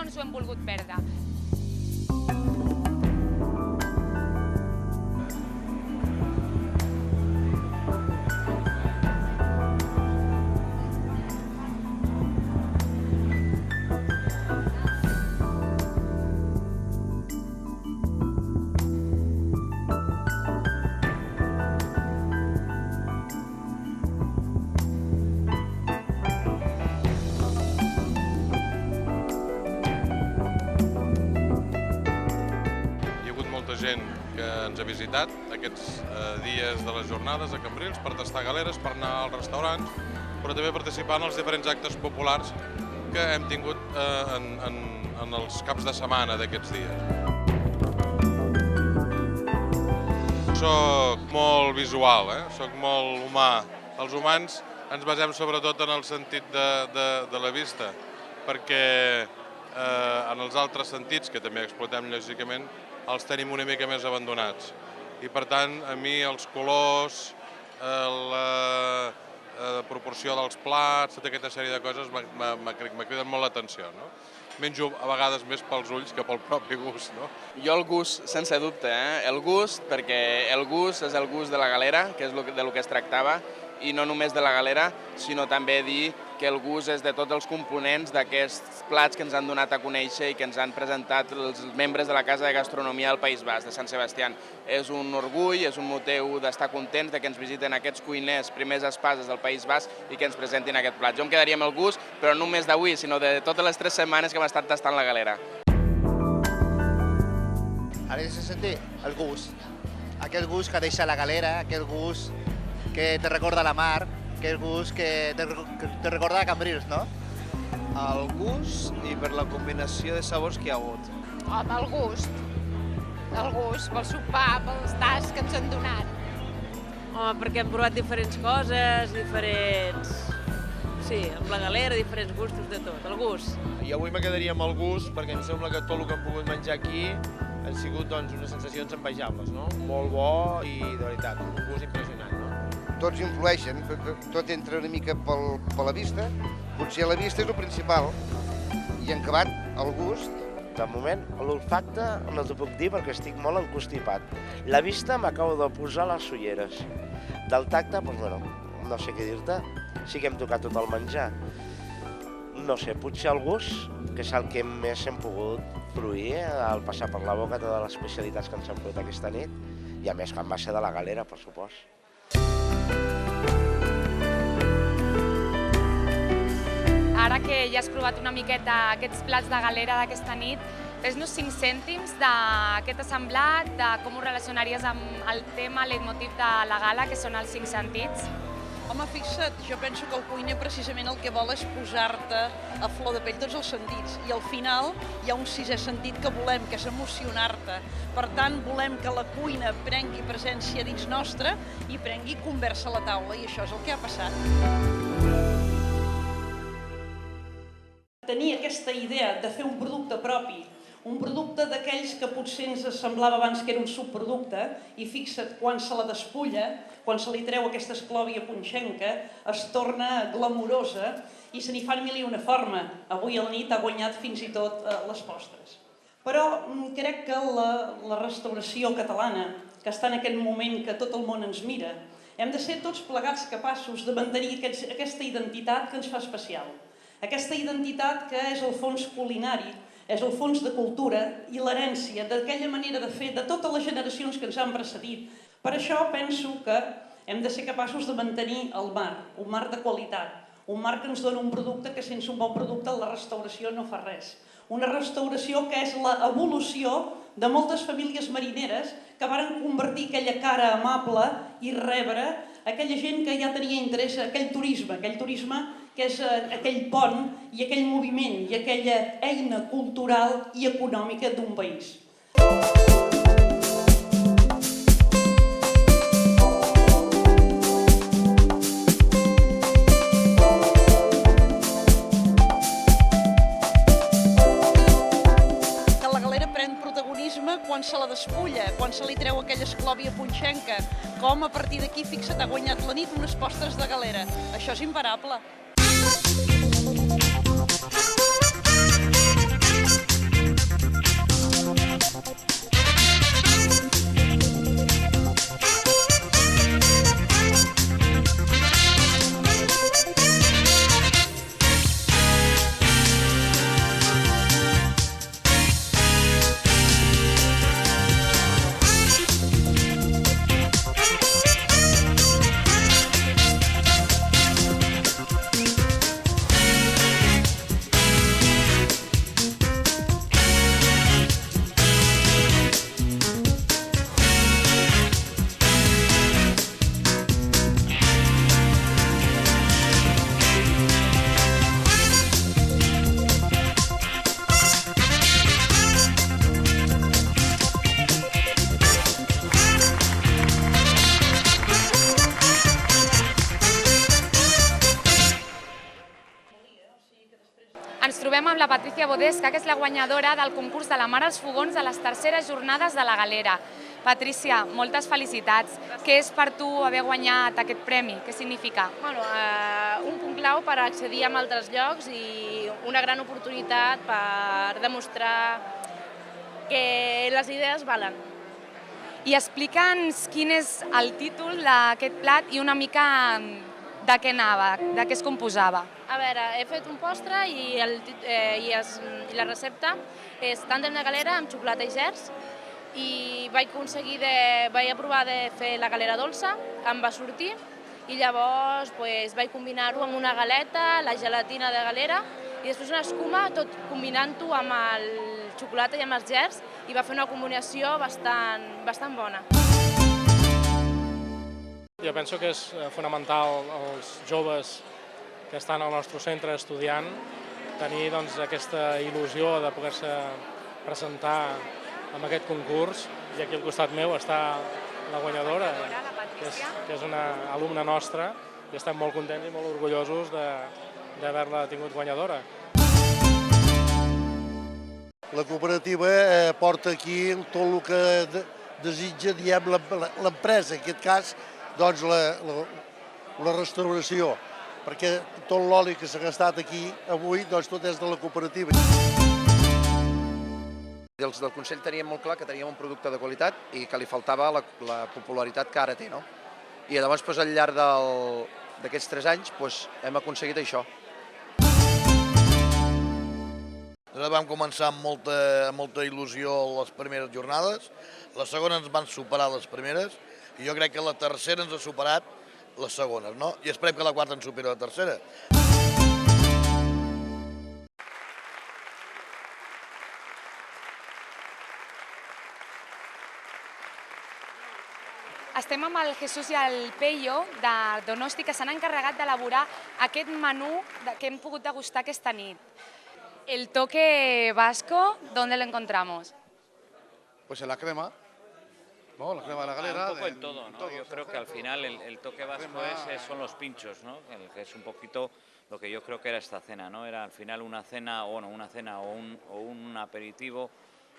no ens ho hem volgut perdre. Gent que ens ha visitat aquests dies de les jornades a Cambrils per tastar galeres, per anar als restaurants, però també participar en els diferents actes populars que hem tingut en els caps de setmana d'aquests dies. Soc molt visual, soc molt humà. Els humans ens basem sobretot en el sentit de la vista, perquè en els altres sentits, que també explotem lògicament, els tenim una mica més abandonats. I per tant, a mi els colors, la proporció dels plats, tota aquesta sèrie de coses me criden molt l'atenció. Menjo a vegades més pels ulls que pel propi gust. Jo el gust, sense dubte, el gust, perquè el gust és el gust de la galera, que és del que es tractava, i no només de la galera, sinó també dir que el gust és de tots els components d'aquests plats que ens han donat a conèixer i que ens han presentat els membres de la Casa de Gastronomia del País Basc, de Sant Sebastián. És un orgull, és un motiu d'estar contents que ens visiten aquests cuiners, primers espases del País Basc i que ens presentin aquest plat. Jo em quedaria amb el gust, però no només d'avui, sinó de totes les 3 setmanes que hem estat tastant la galera. Ara he de sentir el gust. Aquell gust que deixa la galera, aquell gust que te recorda la mar, aquell gust que te recorda a Cambrils, no? El gust i per la combinació de sabors que hi ha hagut. Home, el gust, pel sopar, pels tasts que ens han donat. Home, perquè hem provat diferents coses, Sí, amb la galera, diferents gustos de tot, el gust. I avui me quedaria amb el gust, perquè em sembla que tot el que hem pogut menjar aquí han sigut unes sensacions envejables, no? Molt bo i, de veritat, un gust impressionant, no? Tots influeixen, tot entra una mica per la vista, potser la vista és el principal, i en acabat el gust. De moment, l'olfacte no t'ho puc dir perquè estic molt encostipat. La vista m'acabo de posar les ulleres. Del tacte, doncs bueno, no sé què dir-te, sí que hem tocat tot el menjar. No sé, potser el gust, que és el que més hem pogut fruir al passar per la boca totes les especialitats que ens han fet aquesta nit, i a més que va ser de la galera, per supost. Ara que ja has provat una miqueta aquests plats de galera d'aquesta nit, fes-nos 5 cèntims de què t'ha semblat, de com ho relacionaries amb el tema, el leitmotiv de la gala, que són els 5 sentits. Home, fixa't, jo penso que el cuiner precisament el que vol és posar-te a flor de pell tots els sentits i al final hi ha un 6è sentit que volem, que és emocionar-te. Per tant, volem que la cuina prengui presència dins nostra i prengui conversa a la taula i això és el que ha passat. Tenir aquesta idea de fer un producte propi, un producte d'aquells que potser ens semblava abans que era un subproducte, i fixa't, quan se la despulla, quan se li treu aquesta esclòvia punxenca, es torna glamurosa i se n'hi fan mil i una forma. Avui a la nit ha guanyat fins i tot les postres. Però crec que la restauració catalana, que està en aquest moment que tot el món ens mira, hem de ser tots plegats capaços de mantenir aquesta identitat que ens fa especial. Aquesta identitat que és el fons culinari, és el fons de cultura i l'herència d'aquella manera de fer de totes les generacions que ens han precedit. Per això penso que hem de ser capaços de mantenir el mar, un mar de qualitat, un mar que ens dona un producte que sense un bon producte la restauració no fa res. Una restauració que és l'evolució de moltes famílies marineres que varen convertir aquella cara amable i rebre aquella gent que ja tenia interès, aquell turisme que és aquell pont i aquell moviment i aquella eina cultural i econòmica d'un país. Que la galera pren protagonisme quan se la despulla, quan se li treu aquella esclòvia punxenca, com a partir d'aquí, fixa't, ha guanyat la nit unes postres de galera. Això és imparable. la Patricia Bodesca, que és la guanyadora del concurs de la Mar als Fogons de les terceres jornades de la Galera. Patricia, moltes felicitats. Què és per tu haver guanyat aquest premi? Què significa? Un punt clau per accedir a altres llocs i una gran oportunitat per demostrar que les idees valen. I explica'ns quin és el títol d'aquest plat i una mica de què anava, de què es composava. A veure, he fet un postre i la recepta és tàndem de galera amb xocolata i gerds i vaig aprovar de fer la galera dolça, em va sortir i llavors vaig combinar-ho amb una galeta, la gelatina de galera i després una escuma, tot combinant-ho amb el xocolata i amb els gerds i va fer una combinació bastant bona. Jo penso que és fonamental als joves que estan al nostre centre estudiant tenir aquesta il·lusió de poder-se presentar amb aquest concurs i aquí al costat meu està la guanyadora, que és una alumna nostra i estem molt contents i molt orgullosos d'haver-la tingut guanyadora. La cooperativa porta aquí tot el que desitja, diem, l'empresa, en aquest cas, doncs la restauració, perquè tot l'oli que s'ha gastat aquí avui, doncs tot és de la cooperativa. Els del Consell teníem molt clar que teníem un producte de qualitat i que li faltava la popularitat que ara té, no? I llavors, al llarg d'aquests 3 anys, hem aconseguit això. Nosaltres vam començar amb molta il·lusió les primeres jornades, les segones ens van superar les primeres i jo crec que la tercera ens ha superat les segones, no? I esperem que la quarta ens superi la tercera. Estem amb el Jesús i el Peyo de Donosti, que s'han encarregat d'elaborar aquest menú que hem pogut degustar aquesta nit. El toque vasco, ¿dónde lo encontramos? Pues en la crema, ¿no? La crema de la galera. Un poco en todo, ¿no? Yo creo que al final el toque vasco son los pinchos, ¿no? Que es un poquito lo que yo creo que era esta cena, ¿no? Era al final una cena o un aperitivo,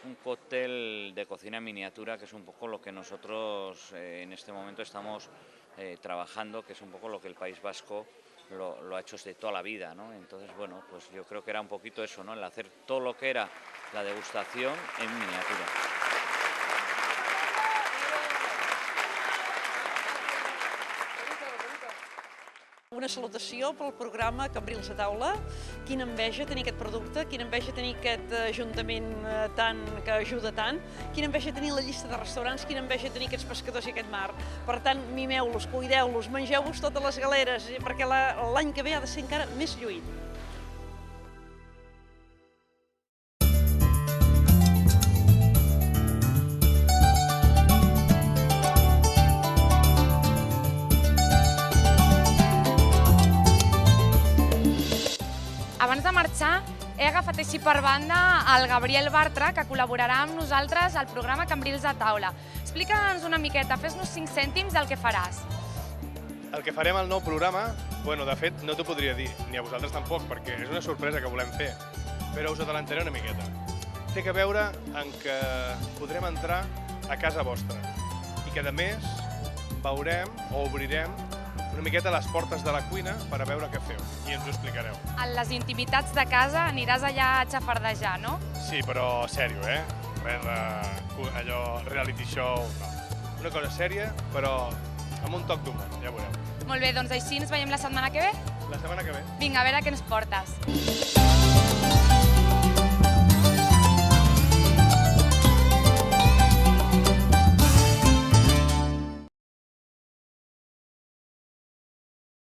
un cóctel de cocina en miniatura, que es un poco lo que nosotros en este momento estamos trabajando, que es un poco lo que el País Vasco lo ha hecho desde toda la vida, ¿no? Entonces, bueno, pues yo creo que era un poquito eso, ¿no? El hacer todo lo que era la degustación en miniatura. Una salutació pel programa Cambrils a taula. Quina enveja tenir aquest producte, quina enveja tenir aquest ajuntament que ajuda tant, quina enveja tenir la llista de restaurants, quina enveja tenir aquests pescadors i aquest mar. Per tant, mimeu-los, cuideu-los, mengeu-vos totes les galeres, perquè l'any que ve ha de ser encara més lluït. Abans de marxar, he agafat així per banda el Gabriel Bartra, que col·laborarà amb nosaltres al programa Cambrils a taula. Explica'ns una miqueta, fes-nos 5 cèntims del que faràs. El que farem al nou programa, bueno, de fet, no t'ho podria dir, ni a vosaltres tampoc, perquè és una sorpresa que volem fer, però us adelantaré una miqueta. Té a veure en que podrem entrar a casa vostra i que, a més, veurem o obrirem una miqueta les portes de la cuina per a veure què feu, i ens ho explicareu. A les intimitats de casa aniràs allà a xafardejar, no? Sí, però sèrio, Res allò reality show, no. Una cosa sèria, però amb un toc d'humor, ja veureu. Molt bé, doncs així ens veiem la setmana que ve? La setmana que ve. Vinga, a veure què ens portes.